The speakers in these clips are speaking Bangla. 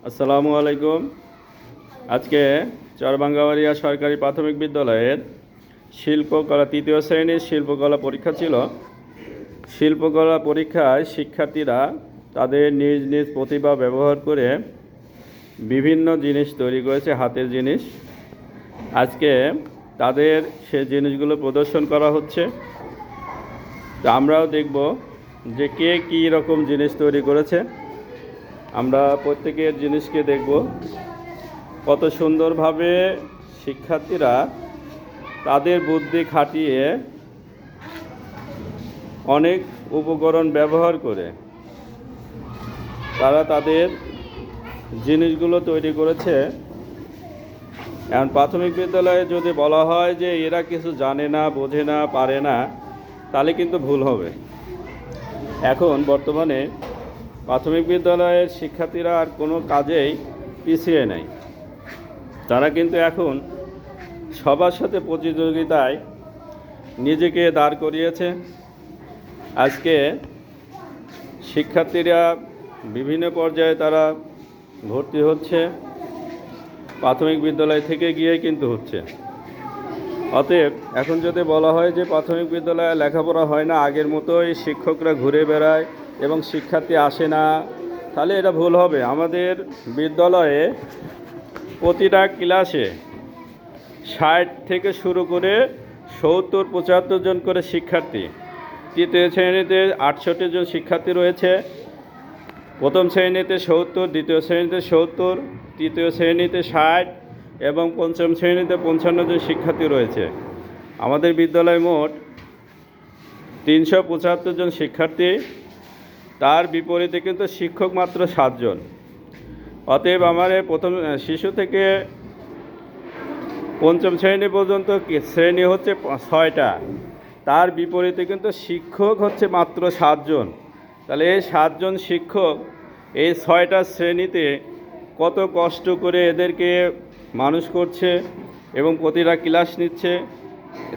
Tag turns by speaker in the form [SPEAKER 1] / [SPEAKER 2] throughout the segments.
[SPEAKER 1] আসসালামু আলাইকুম। আজকে চরবাঙ্গাবাড়িয়া সরকারি প্রাথমিক বিদ্যালয়ের শিল্পকলা তৃতীয় শ্রেণীর শিল্পকলা পরীক্ষা ছিল। শিল্পকলা পরীক্ষায় শিক্ষার্থীরা তাদের নিজ নিজ প্রতিভা ব্যবহার করে বিভিন্ন জিনিস তৈরি করেছে, হাতের জিনিস। আজকে তাদের সে জিনিসগুলো প্রদর্শন করা হচ্ছে। তো আমরাও দেখব যে কে কী রকম জিনিস তৈরি করেছে। আমরা প্রত্যেকের জিনিসকে দেখব কত সুন্দরভাবে শিক্ষার্থীরা তাদের বুদ্ধি খাটিয়ে অনেক উপকরণ ব্যবহার করে তারা তাদের জিনিসগুলো তৈরি করেছে। এখন প্রাথমিক বিদ্যালয়ে যদি বলা হয় যে এরা কিছু জানে না, বোঝে না, পারে না, তাহলে কিন্তু ভুল হবে। এখন বর্তমানে প্রাথমিক বিদ্যালয়ের শিক্ষার্থীরা আর কোনো কাজেই পিছিয়ে নেই। তারা কিন্তু এখন সবার সাথে প্রতিযোগিতায় নিজেকে দাঁড় করিয়েছে। আজকে শিক্ষার্থীরা বিভিন্ন পর্যায়ে তারা ভর্তি হচ্ছে, প্রাথমিক বিদ্যালয় থেকে গিয়ে কিন্তু হচ্ছে। অতএব এখন যদি বলা হয় যে প্রাথমিক বিদ্যালয়ে লেখাপড়া হয় না, আগের মতোই শিক্ষকরা ঘুরে বেড়ায় এবং শিক্ষার্থী আসে না, তাহলে এটা ভুল হবে। আমাদের বিদ্যালয়ে প্রতিটা ক্লাসে 60 থেকে শুরু করে 70-75 জন করে শিক্ষার্থী। তৃতীয় শ্রেণীতে 68 জন শিক্ষার্থী রয়েছে, প্রথম শ্রেণীতে 70, দ্বিতীয় শ্রেণীতে 70, তৃতীয় শ্রেণীতে 60 এবং পঞ্চম শ্রেণীতে 55 জন শিক্ষার্থী রয়েছে। আমাদের বিদ্যালয়ে মোট 375 জন শিক্ষার্থী। তার বিপরীতে কিন্তু শিক্ষক মাত্র 7 জন। অতএব আমার প্রথম শিশু থেকে পঞ্চম শ্রেণী পর্যন্ত শ্রেণী হচ্ছে 6টা, তার বিপরীতে কিন্তু শিক্ষক হচ্ছে মাত্র 7 জন। তাহলে এই 7 জন শিক্ষক এই 6টা শ্রেণীতে কত কষ্ট করে এদেরকে মানুষ করছে এবং প্রতিটা ক্লাস নিচ্ছে।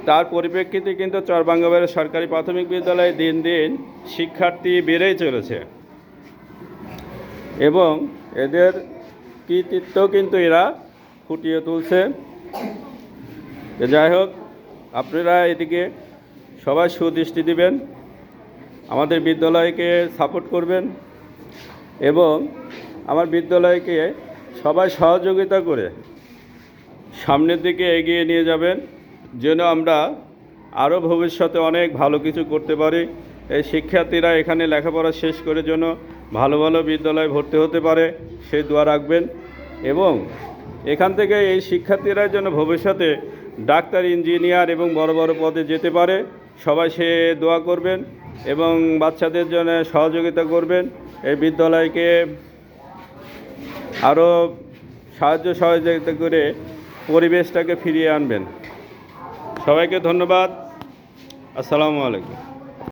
[SPEAKER 1] তার পরিপ্রেক্ষিতে কিন্তু চরবাঙ্গাবাড়িয়া সরকারি প্রাথমিক বিদ্যালয়ে দিন দিন শিক্ষার্থী বেড়েই চলেছে এবং এদের কৃতিত্ব কিন্তু এরা ফুটিয়ে তুলছে। যাই হোক, আপনারা এদিকে সবাই সুদৃষ্টি দিবেন, আমাদের বিদ্যালয়কে সাপোর্ট করবেন এবং আমার বিদ্যালয়কে সবাই সহযোগিতা করে সামনের দিকে এগিয়ে নিয়ে যাবেন, যেন আমরা আরও ভবিষ্যতে অনেক ভালো কিছু করতে পারি। এই শিক্ষার্থীরা এখানে লেখাপড়া শেষ করে যেন ভালো ভালো বিদ্যালয়ে ভর্তি হতে পারে, সেই দোয়া রাখবেন। এবং এখান থেকে এই শিক্ষার্থীরা যেন ভবিষ্যতে ডাক্তার, ইঞ্জিনিয়ার এবং বড় বড় পদে যেতে পারে, সবাই সে দোয়া করবেন এবং বাচ্চাদের জন্য সহযোগিতা করবেন। এই বিদ্যালয়কে আরও সাহায্য সহযোগিতা করে পরিবেশটাকে ফিরিয়ে আনবেন। সবাইকে ধন্যবাদ। আসসালামু আলাইকুম।